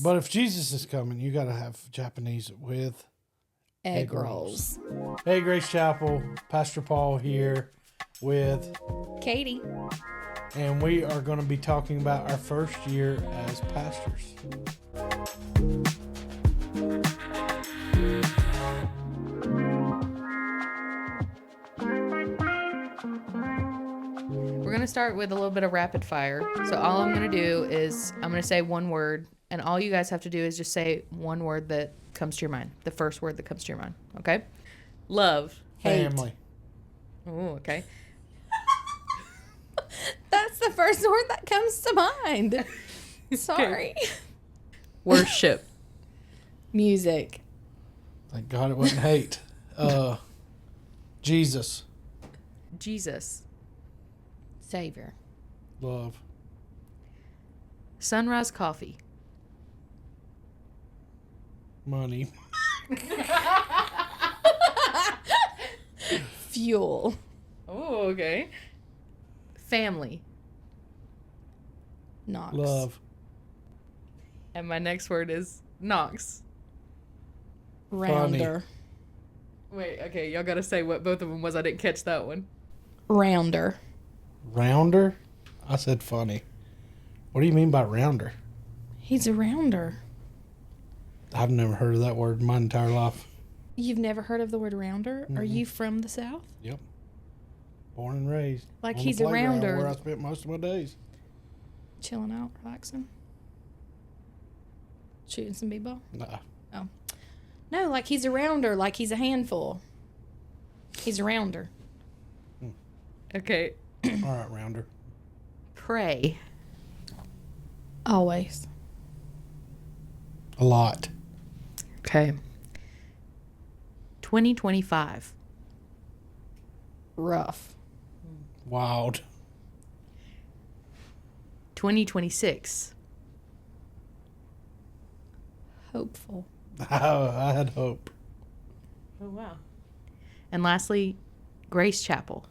But if Jesus is coming, you got to have Japanese with Egg rolls. Hey, Grace Chapel, Pastor Paul here with Katie. and we are going to be talking about our first year as pastors. We're going to start with a little bit of rapid fire. So all I'm going to do is I'm going to say one word, and all you guys have to do is just say one word that comes to your mind. The first word that comes to your mind. Okay? Love. Hate. Family. Oh, okay. That's the first word that comes to mind. Sorry. Worship. Music. Thank God it wasn't hate. Jesus. Jesus. Savior. Love. Sunrise Coffee. Money. Fuel. Oh, okay. Family. Knox. Love. And my next word is Knox. Rounder. Wait, okay, y'all gotta say what both of them was. I didn't catch that one. Rounder. Rounder? I said funny. What do you mean by rounder? He's a rounder. I've never heard of that word in my entire life. You've never heard of the word rounder? Are you from the South? Yep. Born and raised. Like on he's the a playground rounder. where I spent most of my days. Chilling out, relaxing. Shooting some b-ball? Nah. No, like he's a rounder, like he's a handful. He's a rounder. Okay. All right, rounder. Pray. Always. A lot. Okay. 2025. Rough. Wild. 2026. Hopeful. I had hope. Oh, wow. And lastly, Grace Chapel.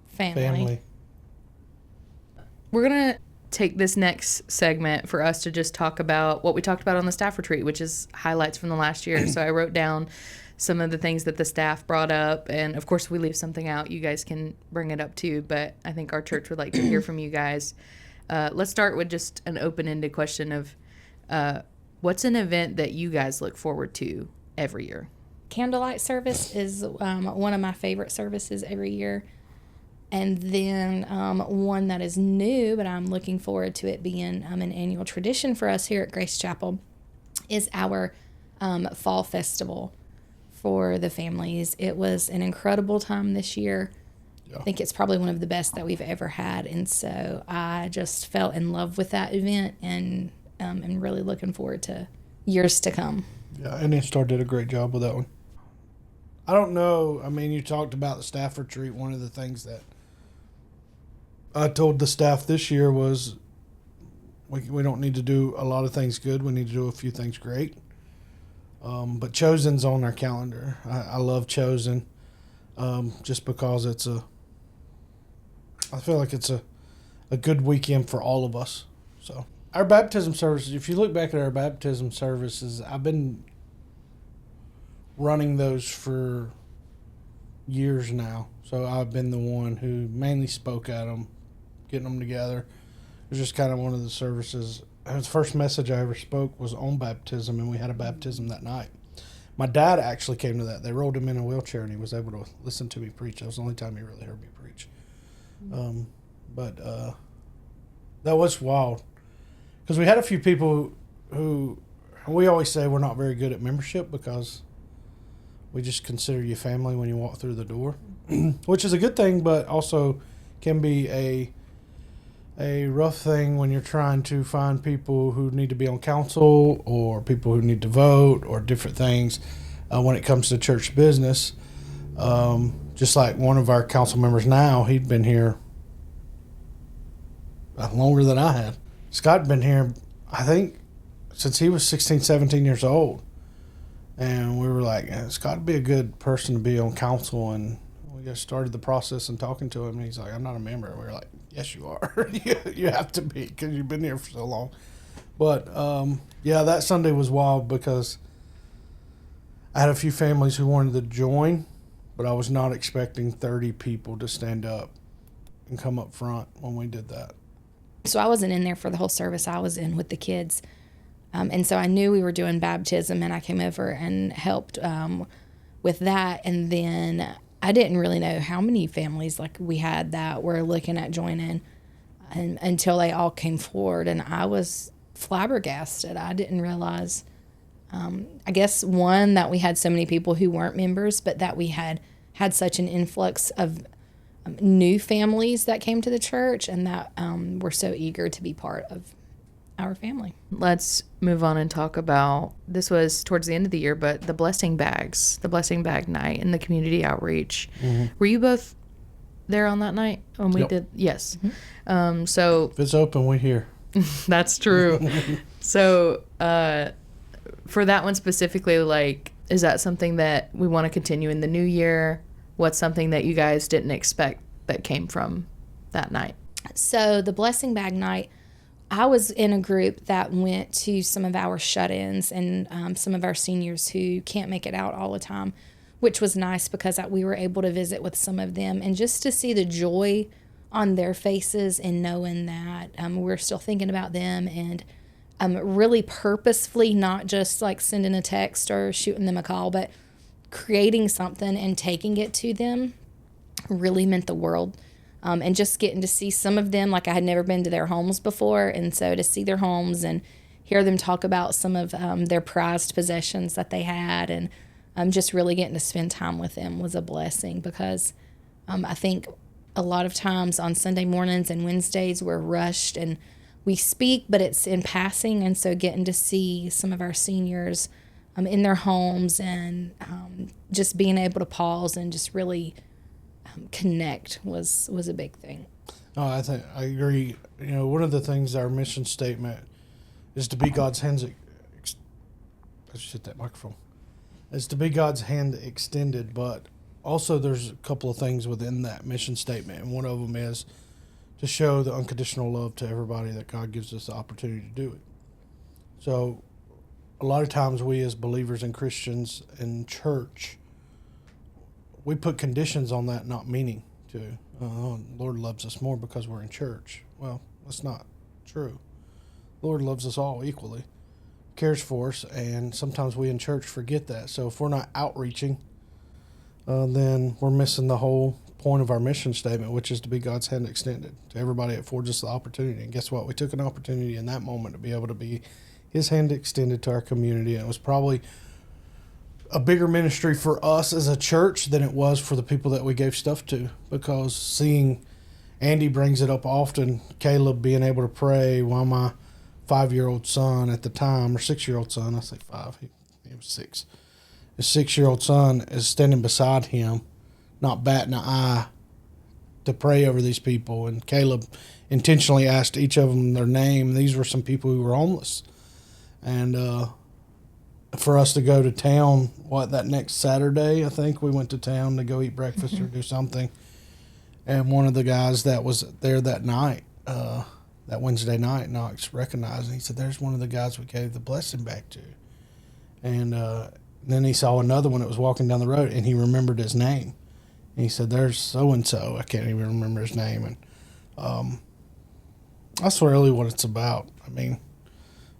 Family. We're going to take this next segment for us to just talk about what we talked about on the staff retreat, which is highlights from the last year. So I wrote down some of the things that the staff brought up. And of course, if we leave something out, you guys can bring it up too. But I think our church would like to hear from you guys. Let's start with just an open-ended question of what's an event that you guys look forward to every year? Candlelight service is one of my favorite services every year. And then one that is new, but I'm looking forward to it being an annual tradition for us here at Grace Chapel, is our fall festival for the families. It was an incredible time this year. Yeah. I think it's probably one of the best that we've ever had. And so I just fell in love with that event and am really looking forward to years to come. Yeah, and Instar did a great job with that one. I don't know. I mean, you talked about the staff retreat. One of the things that I told the staff this year was we don't need to do a lot of things good. We need to do a few things great. But Chosen's on our calendar. I love Chosen just because I feel like it's a good weekend for all of us. So our baptism services, if you look back at our baptism services, I've been running those for years now. So I've been the one who mainly spoke at them, getting them together. It was just kind of one of the services. The first message I ever spoke was on baptism, and we had a baptism that night. My dad actually came to that. They rolled him in a wheelchair, and he was able to listen to me preach. That was the only time he really heard me preach. But that was wild. Because we had a few people who we always say we're not very good at membership because we just consider you family when you walk through the door, which is a good thing, but also can be a rough thing when you're trying to find people who need to be on council or people who need to vote or different things when it comes to church business. Just like one of our council members now, he'd been here longer than I had. Scott had been here, I think, since he was 16, 17 years old. And we were like, Scott would be a good person to be on council. And we just started the process and talking to him. And he's like, I'm not a member. And we were like, yes, you are. You have to be because you've been here for so long. But yeah, that Sunday was wild because I had a few families who wanted to join, but I was not expecting 30 people to stand up and come up front when we did that. So I wasn't in there for the whole service. I was in with the kids. And so I knew we were doing baptism, and I came over and helped with that. And then I didn't really know how many families like we had that were looking at joining until they all came forward. And I was flabbergasted. I didn't realize, I guess, one, that we had so many people who weren't members, but that we had such an influx of new families that came to the church, and that were so eager to be part of our family. Let's move on and talk about, this was towards the end of the year, but the blessing bag night and the community outreach. Were you both there on that night when we Yep. did? Yes. So If it's open, we're here. that's true. So for that one specifically, like, is that something that we want to continue in the new year? What's something that you guys didn't expect that came from that night? So the blessing bag night, I was in a group that went to some of our shut-ins and some of our seniors who can't make it out all the time, which was nice because we were able to visit with some of them and just to see the joy on their faces and knowing that we're still thinking about them, and really purposefully, not just like sending a text or shooting them a call, but creating something and taking it to them really meant the world. And just getting to see some of them, like I had never been to their homes before. And so to see their homes and hear them talk about some of their prized possessions that they had, and just really getting to spend time with them was a blessing, because I think a lot of times on Sunday mornings and Wednesdays we're rushed and we speak, but it's in passing. And so getting to see some of our seniors in their homes and just being able to pause and just really connect was a big thing. Oh, I agree. You know, one of the things, our mission statement is to be God's hands. Let's hit that microphone. Is to be God's hand extended, but also there's a couple of things within that mission statement, and one of them is to show the unconditional love to everybody that God gives us the opportunity to do it. So, a lot of times we as believers and Christians in church, we put conditions on that, not meaning to. Lord loves us more because we're in church. Well, that's not true. Lord loves us all equally, cares for us, and sometimes we in church forget that. So if we're not outreaching, then we're missing the whole point of our mission statement, which is to be God's hand extended to everybody that affords us the opportunity. And guess what? We took an opportunity in that moment to be able to be His hand extended to our community. And it was probably a bigger ministry for us as a church than it was for the people that we gave stuff to, because seeing, Andy brings it up often, Caleb being able to pray while my 5-year-old son at the time, or 6-year-old son, I say 5, he was 6. His 6-year-old son is standing beside him, not batting an eye, to pray over these people. And Caleb intentionally asked each of them their name. These were some people who were homeless. And for us to go to town, that next Saturday, I think we went to town to go eat breakfast or do something. And one of the guys that was there that night, that Wednesday night, Knox recognized, and he said, "There's one of the guys we gave the blessing back to." And then he saw another one that was walking down the road, and he remembered his name. And he said, "There's so-and-so." I can't even remember his name. And that's really what it's about. I mean,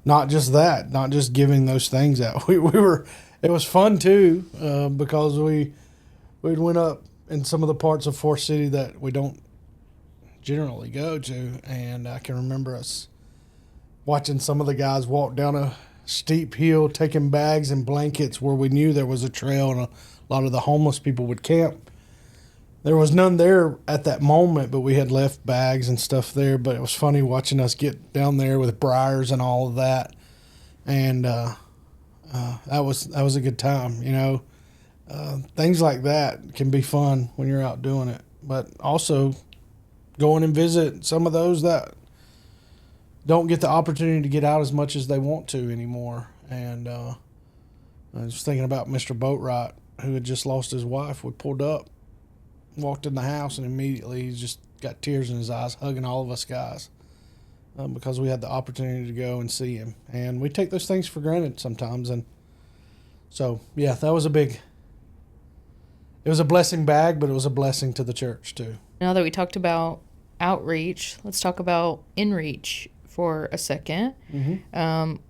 not just that, not just giving those things out. We were, it was fun too, because we went up in some of the parts of Forest City that we don't generally go to, and I can remember us watching some of the guys walk down a steep hill taking bags and blankets where we knew there was a trail and a lot of the homeless people would camp. There was none there at that moment, but we had left bags and stuff there. But it was funny watching us get down there with briars and all of that, and that was a good time. You know, things like that can be fun when you're out doing it. But also going and visit some of those that don't get the opportunity to get out as much as they want to anymore. And I was thinking about Mr. Boatwright, who had just lost his wife. We pulled up, walked in the house, and immediately he just got tears in his eyes, hugging all of us guys. because we had the opportunity to go and see him. And we take those things for granted sometimes. And so, yeah, that was it was a blessing bag, but it was a blessing to the church too. Now that we talked about outreach, let's talk about inreach for a second.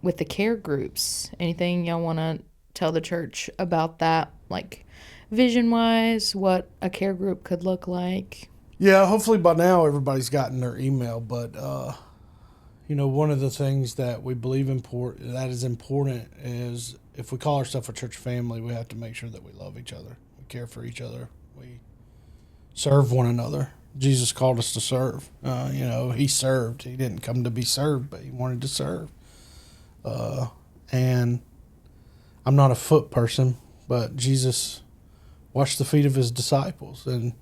With the care groups, anything y'all want to tell the church about that, like vision wise, what a care group could look like? Yeah, hopefully by now everybody's gotten their email. But one of the things that we believe that is important is if we call ourselves a church family, we have to make sure that we love each other, we care for each other, we serve one another. Jesus called us to serve. He served. He didn't come to be served, but he wanted to serve. And I'm not a foot person, but Jesus washed the feet of his disciples. And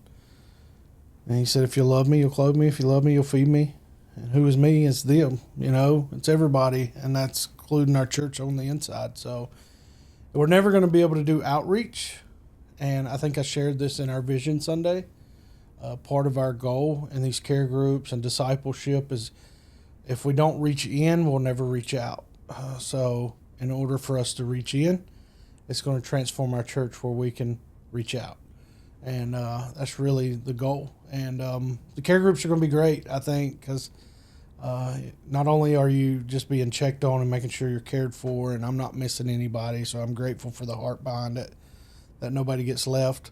he said, if you love me, you'll clothe me. If you love me, you'll feed me. And who is me is them. It's everybody. And that's including our church on the inside. So we're never going to be able to do outreach. And I think I shared this in our Vision Sunday. Part of our goal in these care groups and discipleship is if we don't reach in, we'll never reach out. So in order for us to reach in, it's going to transform our church where we can reach out. And that's really the goal. And the care groups are going to be great, I think, because not only are you just being checked on and making sure you're cared for, and I'm not missing anybody, so I'm grateful for the heart behind it, that nobody gets left.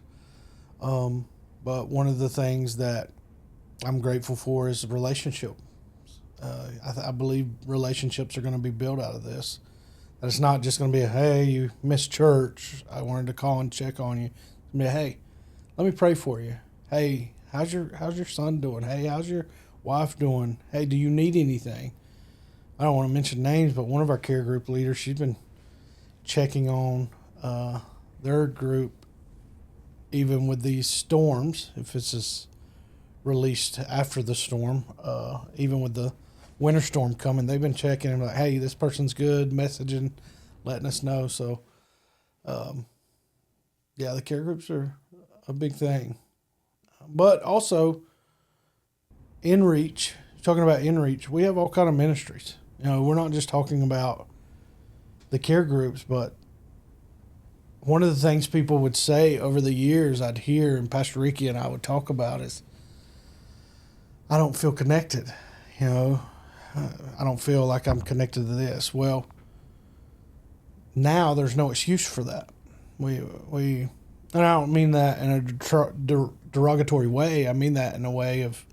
But one of the things that I'm grateful for is relationship. I believe relationships are going to be built out of this. That it's not just going to be hey, you missed church, I wanted to call and check on you. It's going to be, hey, let me pray for you. Hey, how's your son doing? Hey, how's your wife doing? Hey, do you need anything? I don't want to mention names, but one of our care group leaders, she's been checking on their group even with these storms, if this is released after the storm, even with the winter storm coming, they've been checking and like, hey, this person's good, messaging, letting us know. So, the care groups are a big thing. But also, inreach, talking about inreach, we have all kind of ministries. We're not just talking about the care groups, but one of the things people would say over the years I'd hear, and Pastor Ricky and I would talk about, is I don't feel connected. I don't feel like I'm connected to this. Well, now there's no excuse for that. We and I don't mean that in a derogatory way. I mean that in a way of,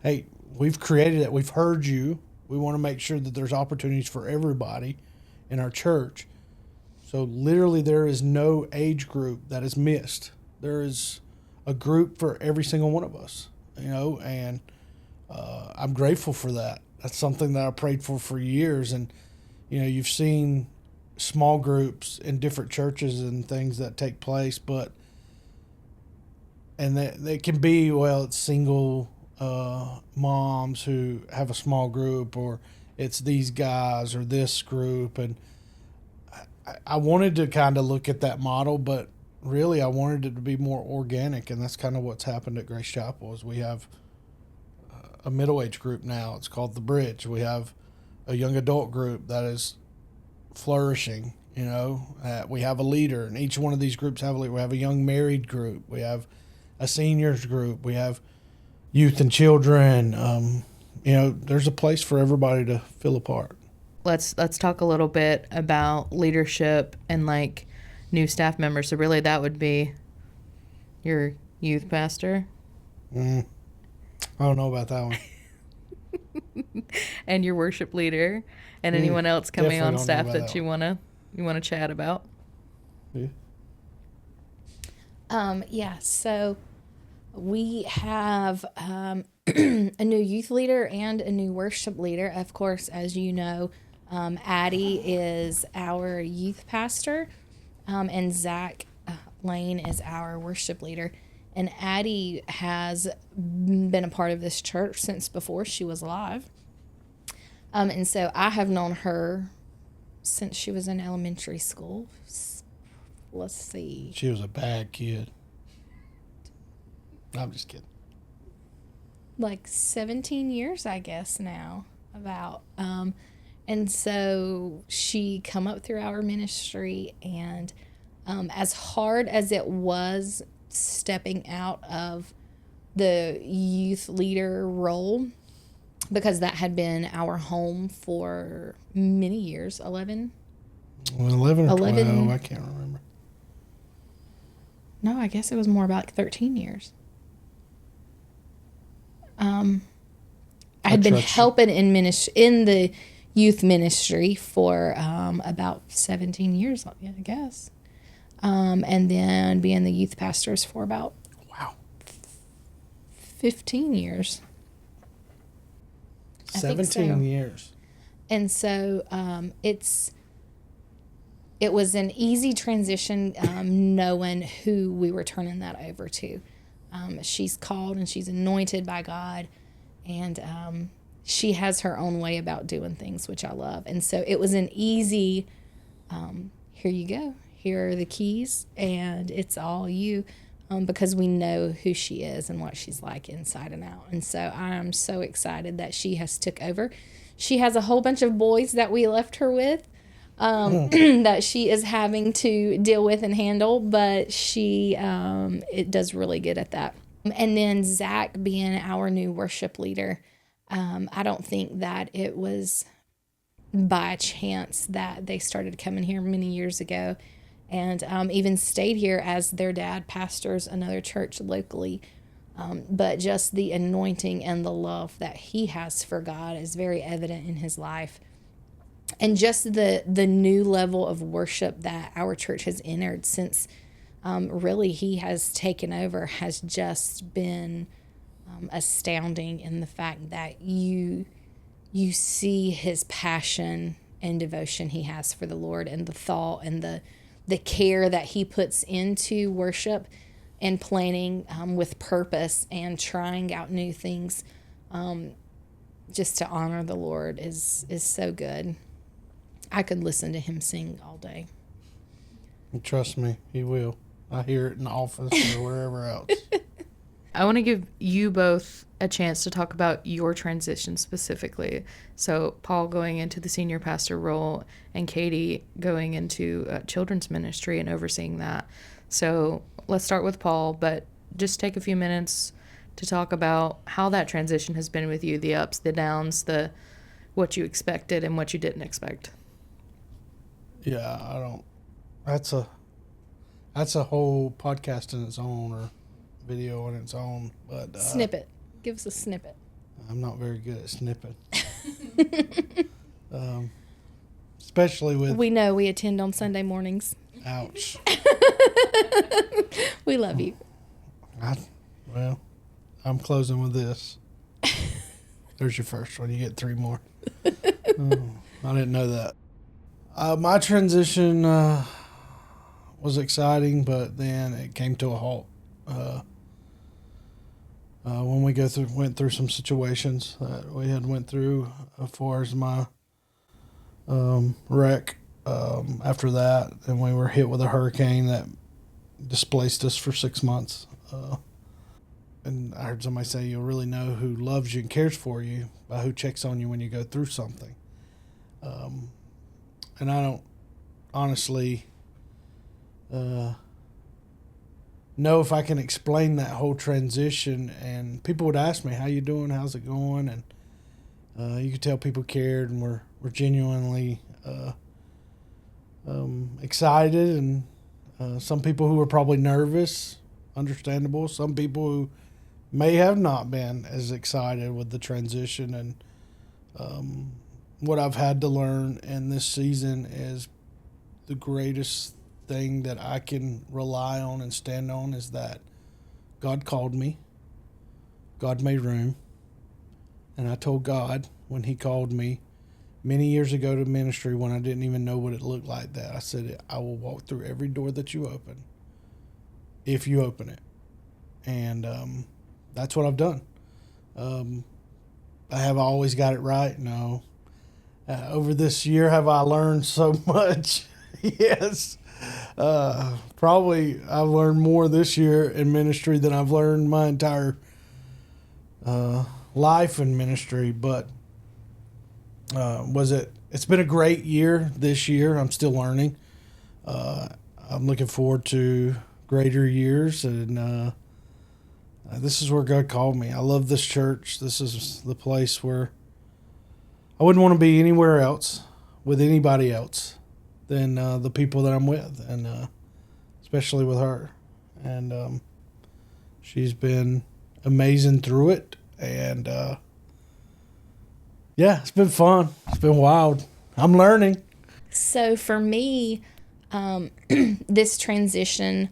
hey, we've created it. We've heard you. We want to make sure that there's opportunities for everybody in our church. So literally there is no age group that is missed. There is a group for every single one of us, and I'm grateful for that. That's something that I prayed for years. And, you've seen small groups in different churches and things that take place, and they can be, it's single moms who have a small group, or it's these guys or this group. And I wanted to kind of look at that model, but really I wanted it to be more organic, and that's kind of what's happened at Grace Chapel. Is we have a middle-age group now. It's called The Bridge. We have a young adult group that is flourishing. We have a leader, and each one of these groups have a leader. We have a young married group. We have a seniors group. We have youth and children. There's a place for everybody to fill a part. Let's talk a little bit about leadership and like new staff members. So really that would be your youth pastor. I don't know about that one. And your worship leader and anyone else coming on staff that you wanna chat about. Yeah. So we have a new youth leader and a new worship leader. Of course, as you know, Addie is our youth pastor, and Zach Lane is our worship leader. And Addie has been a part of this church since before she was alive. And so I have known her since she was in elementary school. Let's see. She was a bad kid. I'm just kidding. Like 17 years, I guess, now. about. And so she come up through our ministry, and as hard as it was stepping out of the youth leader role, because that had been our home for many years, 11. Well, 11 or 11. 12, I can't remember. No, I guess it was more about like 13 years. I had been trust you. helping in the youth ministry for about 17 years, I guess. And then being the youth pastors for about Wow. 15 years. I think 17 so. years. And so it was an easy transition knowing who we were turning that over to. She's called and she's anointed by God, and she has her own way about doing things, which I love. And so it was an easy, here you go. Here are the keys, and it's all you, because we know who she is and what she's like inside and out. And so I'm so excited that she has took over. She has a whole bunch of boys that we left her with, that she is having to deal with and handle, but she it does really good at that. And then Zach being our new worship leader, I don't think that it was by chance that they started coming here many years ago, and even stayed here as their dad pastors another church locally. But just the anointing and the love that he has for God is very evident in his life. And just the new level of worship that our church has entered since really he has taken over has just been astounding, in the fact that you see his passion and devotion he has for the Lord, and the thought and the care that he puts into worship and planning with purpose and trying out new things just to honor the Lord is so good. I could listen to him sing all day. And trust me, he will. I hear it in the office or wherever else. I want to give you both a chance to talk about your transition specifically. So Paul going into the senior pastor role and Katie going into children's ministry and overseeing that. So let's start with Paul, but just take a few minutes to talk about how that transition has been with you, the ups, the downs, the what you expected and what you didn't expect. Yeah, I don't. That's a whole podcast in its own, or video on its own. But Snippet. Give us a snippet. I'm not very good at snipping. Especially with We know we attend on Sunday mornings. ouch. We love you. Well, I'm closing with this. There's your first one. You get 3 more. Oh, I didn't know that. My transition was exciting, but then it came to a halt. When we went through some situations that we had went through as far as my wreck. After that, then we were hit with a hurricane that displaced us for 6 months. And I heard somebody say, you'll really know who loves you and cares for you by who checks on you when you go through something. And I don't honestly know if I can explain that whole transition. And people would ask me, how you doing? How's it going? And you could tell people cared and were genuinely excited. And some people who were probably nervous, understandable. Some people who may have not been as excited with the transition. And what I've had to learn in this season is the greatest thing that I can rely on and stand on is that God called me. God made room. And I told God when he called me many years ago to ministry, when I didn't even know what it looked like, that I said, I will walk through every door that you open if you open it. And that's what I've done. I have always got it right? No. Over this year, have I learned so much? Yes. Probably I've learned more this year in ministry than I've learned my entire life in ministry. But It's been a great year this year. I'm still learning. I'm looking forward to greater years, and this is where God called me. I love this church. This is the place where I wouldn't want to be anywhere else with anybody else than the people that I'm with, and especially with her. And she's been amazing through it, and yeah, it's been fun. It's been wild. I'm learning. So for me, this transition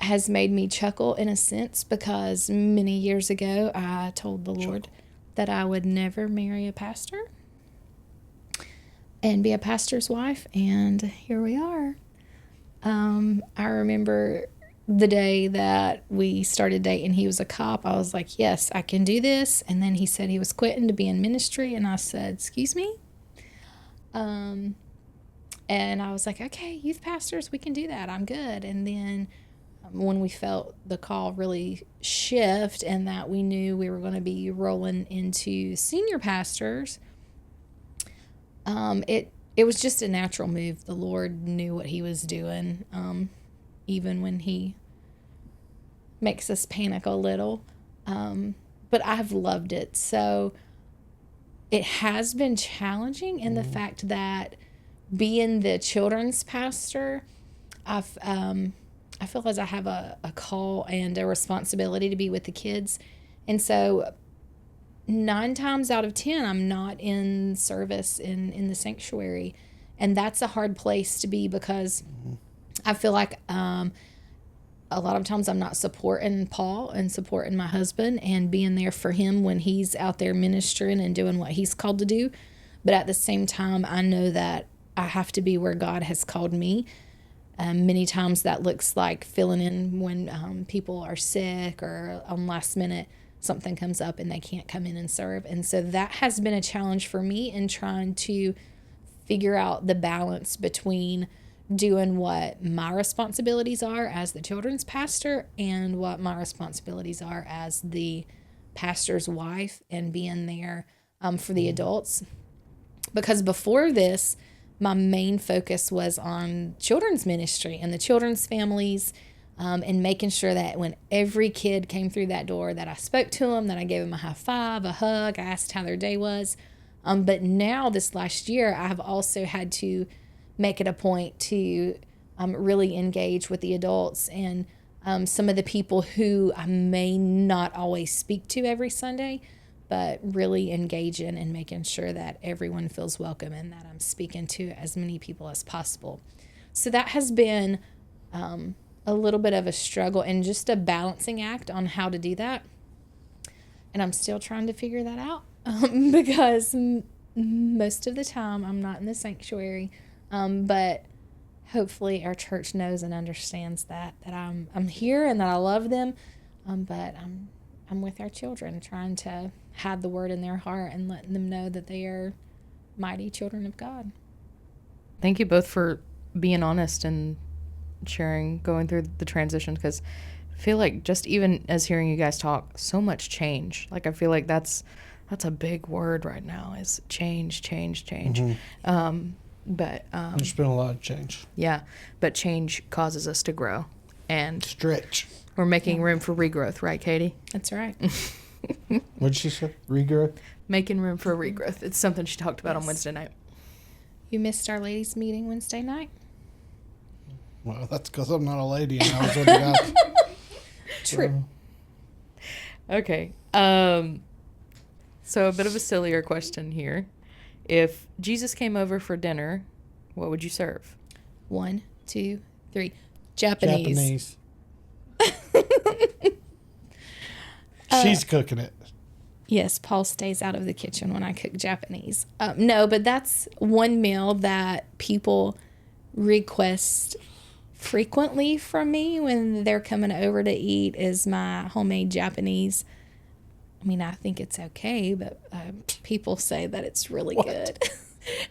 has made me chuckle in a sense, because many years ago I told the Lord that I would never marry a pastor and be a pastor's wife, and here we are. I remember the day that we started dating. He was a cop. I was like, yes, I can do this. And then he said he was quitting to be in ministry, and I said, excuse me? And I was like, okay, youth pastors, we can do that. I'm good. And then when we felt the call really shift, and that we knew we were going to be rolling into senior pastors, it was just a natural move. The Lord knew what he was doing, even when he makes us panic a little. But I've loved it. So it has been challenging in the fact that being the children's pastor, I feel as I have a call and a responsibility to be with the kids. And so 9 times out of 10, I'm not in service in the sanctuary. And that's a hard place to be, because I feel like a lot of times I'm not supporting Paul and supporting my husband and being there for him when he's out there ministering and doing what he's called to do. But at the same time, I know that I have to be where God has called me. Many times that looks like filling in when people are sick, or on last minute something comes up and they can't come in and serve. And so that has been a challenge for me in trying to figure out the balance between doing what my responsibilities are as the children's pastor and what my responsibilities are as the pastor's wife, and being there for the adults. Because before this, my main focus was on children's ministry and the children's families, and making sure that when every kid came through that door, that I spoke to them, that I gave them a high five, a hug, I asked how their day was. But now this last year, I have also had to make it a point to really engage with the adults and some of the people who I may not always speak to every Sunday, but really engage in and making sure that everyone feels welcome and that I'm speaking to as many people as possible. So that has been a little bit of a struggle and just a balancing act on how to do that. And I'm still trying to figure that out because most of the time I'm not in the sanctuary. But hopefully our church knows and understands that I'm here and that I love them. But I'm with our children, trying to hide the word in their heart and letting them know that they are mighty children of God. Thank you both for being honest and sharing, going through the transition, because I feel like just even as hearing you guys talk, so much change. Like, I feel like that's a big word right now, is change. Mm-hmm. But there's been a lot of change. Yeah, but change causes us to grow and Stretch. we're making room for regrowth, right, Katie? That's right. What did she say? Regrowth? Making room for regrowth. It's something she talked about on Yes. Wednesday night. You missed our ladies' meeting Wednesday night? Well, that's because I'm not a lady and I was with the guy. True. Okay. So a bit of a sillier question here. If Jesus came over for dinner, what would you serve? 1, 2, 3. Japanese. She's cooking it. Yes, Paul stays out of the kitchen when I cook Japanese. No, but that's one meal that people request frequently from me when they're coming over to eat, is my homemade Japanese. I mean, I think it's okay, but people say that it's really good.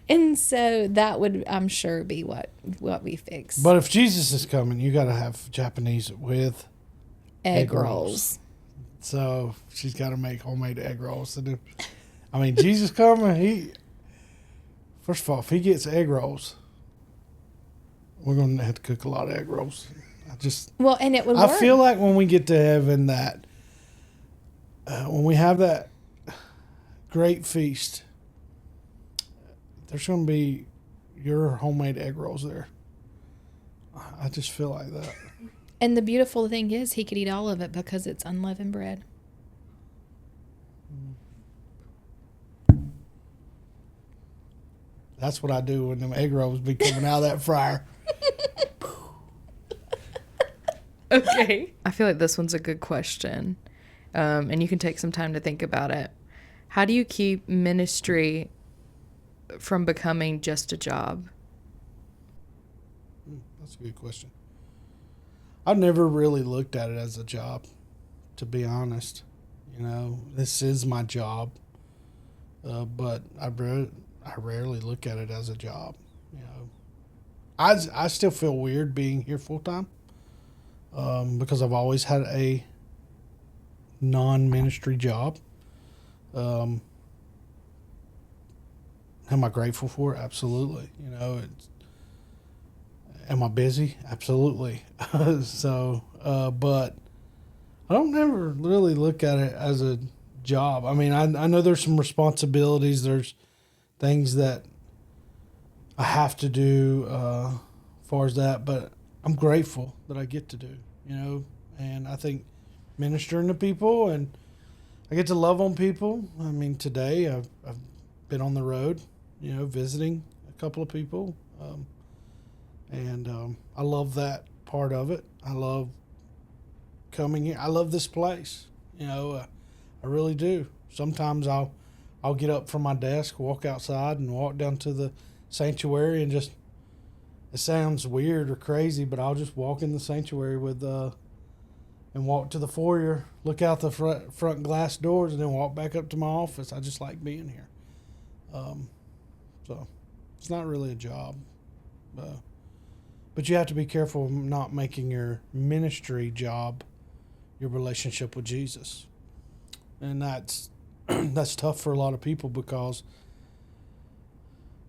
And so that would, I'm sure, be what we fix. But if Jesus is coming, you got to have Japanese with Egg rolls. So she's got to make homemade egg rolls. And I mean, Jesus coming, first of all, if he gets egg rolls, we're going to have to cook a lot of egg rolls. Well, and it would I work. feel like when we get to heaven that, when we have that great feast, there's going to be your homemade egg rolls there. I just feel like that. And the beautiful thing is he could eat all of it because it's unleavened bread. That's what I do when them egg rolls be coming out of that fryer. Okay. I feel like this one's a good question. And you can take some time to think about it. How do you keep ministry from becoming just a job? That's a good question. I've never really looked at it as a job, to be honest. You know, this is my job, but I rarely look at it as a job. You know, I still feel weird being here full time, because I've always had a non-ministry job. Am I grateful for it? Absolutely. You know, am I busy? Absolutely. So, but I don't never really look at it as a job. I mean, I know there's some responsibilities. There's things that I have to do as far as that, but I'm grateful that I get to do, you know, and I think ministering to people and I get to love on people. I mean, today I've been on the road, you know, visiting a couple of people. And I love that part of it. I love coming here. I love this place. You know, I really do. Sometimes I'll get up from my desk, walk outside, and walk down to the sanctuary, and just, it sounds weird or crazy, but I'll just walk in the sanctuary with and walk to the foyer, look out the front glass doors, and then walk back up to my office. I just like being here. So it's not really a job. But you have to be careful of not making your ministry job your relationship with Jesus. And that's that's tough for a lot of people, because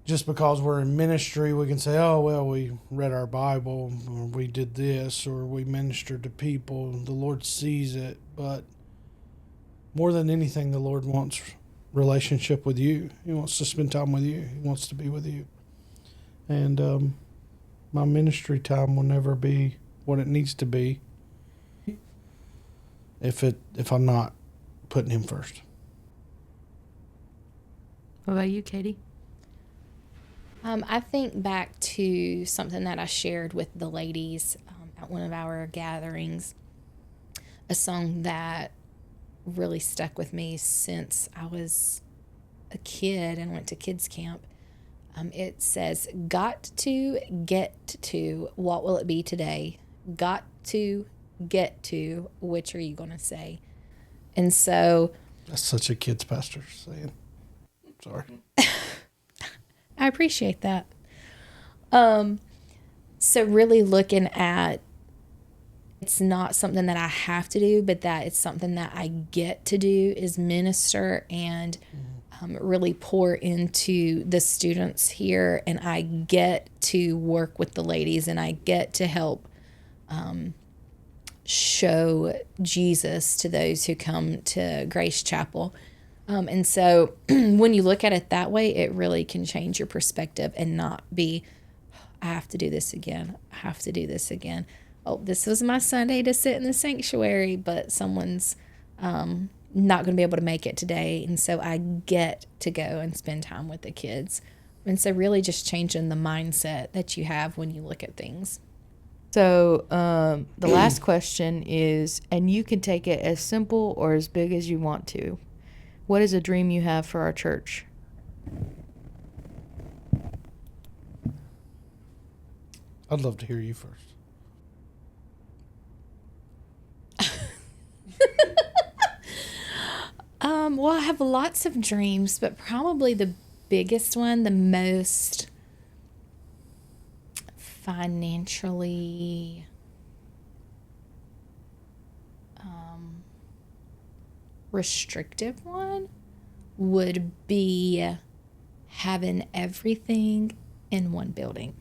just because we're in ministry, we can say, oh, well, we read our Bible, or we did this, or we ministered to people. The Lord sees it. But more than anything, the Lord wants relationship with you. He wants to spend time with you. He wants to be with you. And my ministry time will never be what it needs to be if I'm not putting him first. What about you, Katie? I think back to something that I shared with the ladies at one of our gatherings, a song that really stuck with me since I was a kid and went to kids camp. It says, got to get to, what will it be today? Got to get to, which are you going to say? And so... That's such a kid's pastor saying. Sorry. I appreciate that. So really looking at, it's not something that I have to do, but that it's something that I get to do, is minister and really pour into the students here. And I get to work with the ladies, and I get to help show Jesus to those who come to Grace Chapel. And so when you look at it that way, it really can change your perspective and not be, I have to do this again. I have to do this again. Oh, this was my Sunday to sit in the sanctuary, but someone's not going to be able to make it today. And so I get to go and spend time with the kids. And so really just changing the mindset that you have when you look at things. So the last question is, and you can take it as simple or as big as you want to. What is a dream you have for our church? I'd love to hear you first. Well, I have lots of dreams, but probably the biggest one, the most financially restrictive one, would be having everything in one building.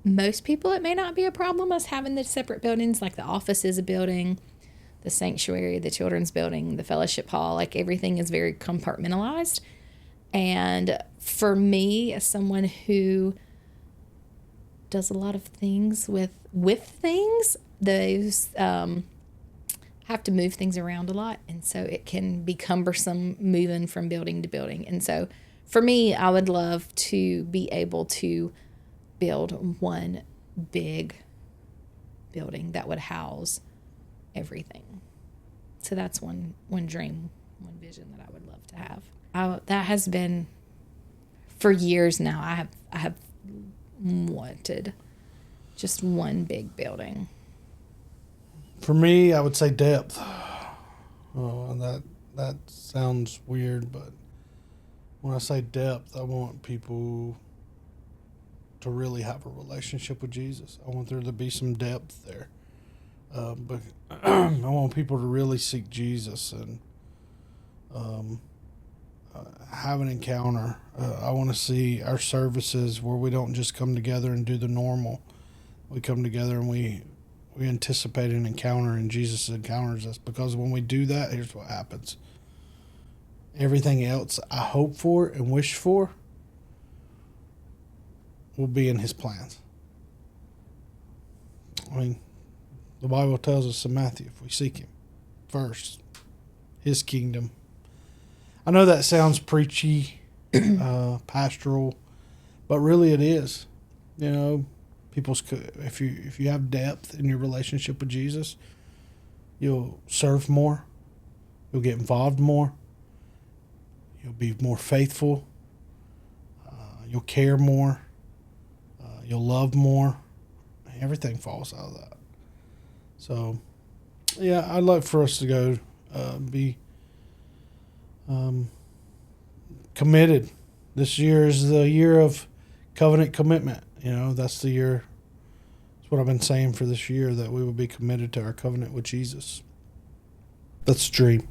Most people, it may not be a problem us having the separate buildings, like the office is a building, the sanctuary, the children's building, the fellowship hall, like everything is very compartmentalized. And for me, as someone who does a lot of things with things, those have to move things around a lot. And so it can be cumbersome moving from building to building. And so for me, I would love to be able to build one big building that would house everything. So that's one dream, one vision that I would love to have. That has been for years now. I have wanted just one big building. For me, I would say depth. Oh, and that sounds weird, but when I say depth, I want people to really have a relationship with Jesus. I want there to be some depth there. But I want people to really seek Jesus and have an encounter. I want to see our services where we don't just come together and do the normal. We come together and we anticipate an encounter, and Jesus encounters us. Because when we do that, here's what happens. Everything else I hope for and wish for will be in his plans. I mean, the Bible tells us in Matthew, if we seek him first, his kingdom. I know that sounds preachy, pastoral, but really it is. You know, if you have depth in your relationship with Jesus, you'll serve more, you'll get involved more, you'll be more faithful, you'll care more, you'll love more. Everything falls out of that. So, yeah, I'd like for us to go be committed. This year is the year of covenant commitment. You know, that's the year. That's what I've been saying for this year, that we will be committed to our covenant with Jesus. That's a dream.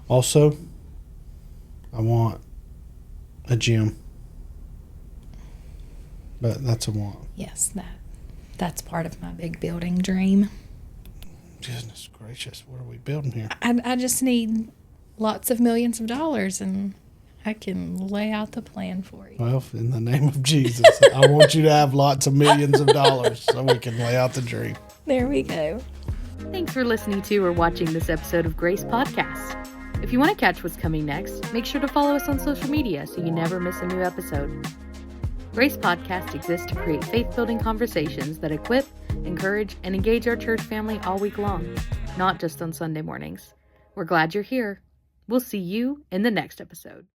Also, I want a gym. But that's a want. Yes, that's part of my big building dream. Goodness gracious, what are we building here? I just need lots of millions of dollars, and I can lay out the plan for you. Well, in the name of Jesus, I want you to have lots of millions of dollars so we can lay out the dream. There we go. Thanks for listening to or watching this episode of Grace Podcast. If you want to catch what's coming next, make sure to follow us on social media so you never miss a new episode. Grace Podcast exists to create faith-building conversations that equip, encourage, and engage our church family all week long, not just on Sunday mornings. We're glad you're here. We'll see you in the next episode.